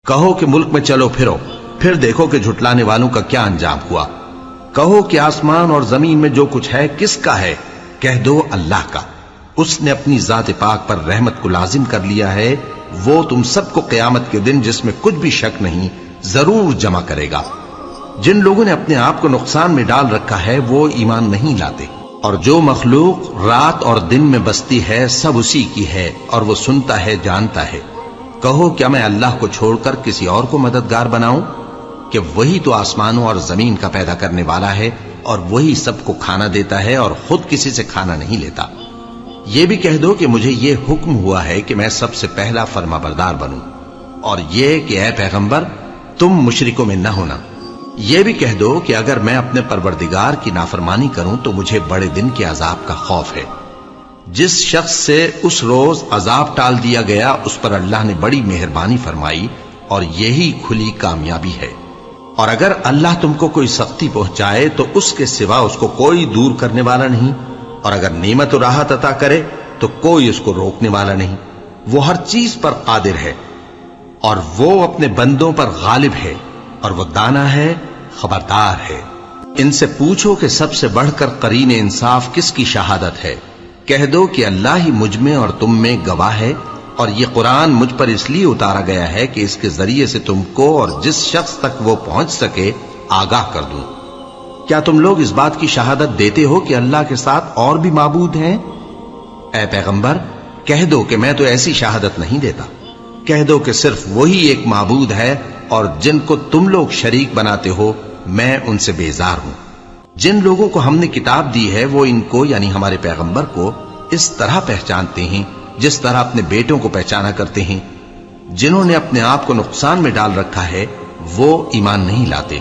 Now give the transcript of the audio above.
کہو کہ ملک میں چلو پھرو، پھر دیکھو کہ جھٹلانے والوں کا کیا انجام ہوا۔ کہو کہ آسمان اور زمین میں جو کچھ ہے کس کا ہے؟ کہہ دو اللہ کا۔ اس نے اپنی ذات پاک پر رحمت کو لازم کر لیا ہے، وہ تم سب کو قیامت کے دن جس میں کچھ بھی شک نہیں ضرور جمع کرے گا۔ جن لوگوں نے اپنے آپ کو نقصان میں ڈال رکھا ہے وہ ایمان نہیں لاتے، اور جو مخلوق رات اور دن میں بستی ہے سب اسی کی ہے، اور وہ سنتا ہے جانتا ہے۔ کہو کیا میں اللہ کو چھوڑ کر کسی اور کو مددگار بناؤں؟ کہ وہی تو آسمانوں اور زمین کا پیدا کرنے والا ہے، اور وہی سب کو کھانا دیتا ہے اور خود کسی سے کھانا نہیں لیتا۔ یہ بھی کہہ دو کہ مجھے یہ حکم ہوا ہے کہ میں سب سے پہلا فرما بردار بنوں، اور یہ کہ اے پیغمبر تم مشرکوں میں نہ ہونا۔ یہ بھی کہہ دو کہ اگر میں اپنے پروردگار کی نافرمانی کروں تو مجھے بڑے دن کے عذاب کا خوف ہے۔ جس شخص سے اس روز عذاب ٹال دیا گیا اس پر اللہ نے بڑی مہربانی فرمائی، اور یہی کھلی کامیابی ہے۔ اور اگر اللہ تم کو کوئی سختی پہنچائے تو اس کے سوا اس کو کوئی دور کرنے والا نہیں، اور اگر نعمت و راحت عطا کرے تو کوئی اس کو روکنے والا نہیں۔ وہ ہر چیز پر قادر ہے، اور وہ اپنے بندوں پر غالب ہے، اور وہ دانا ہے، خبردار ہے۔ ان سے پوچھو کہ سب سے بڑھ کر قرین انصاف کس کی شہادت ہے؟ کہہ دو کہ اللہ ہی مجھ میں اور تم میں گواہ ہے، اور یہ قرآن مجھ پر اس لیے اتارا گیا ہے کہ اس کے ذریعے سے تم کو اور جس شخص تک وہ پہنچ سکے آگاہ کر دوں۔ کیا تم لوگ اس بات کی شہادت دیتے ہو کہ اللہ کے ساتھ اور بھی معبود ہیں؟ اے پیغمبر کہہ دو کہ میں تو ایسی شہادت نہیں دیتا۔ کہہ دو کہ صرف وہی ایک معبود ہے، اور جن کو تم لوگ شریک بناتے ہو میں ان سے بیزار ہوں۔ جن لوگوں کو ہم نے کتاب دی ہے وہ ان کو یعنی ہمارے پیغمبر کو اس طرح پہچانتے ہیں جس طرح اپنے بیٹوں کو پہچانا کرتے ہیں۔ جنہوں نے اپنے آپ کو نقصان میں ڈال رکھا ہے وہ ایمان نہیں لاتے۔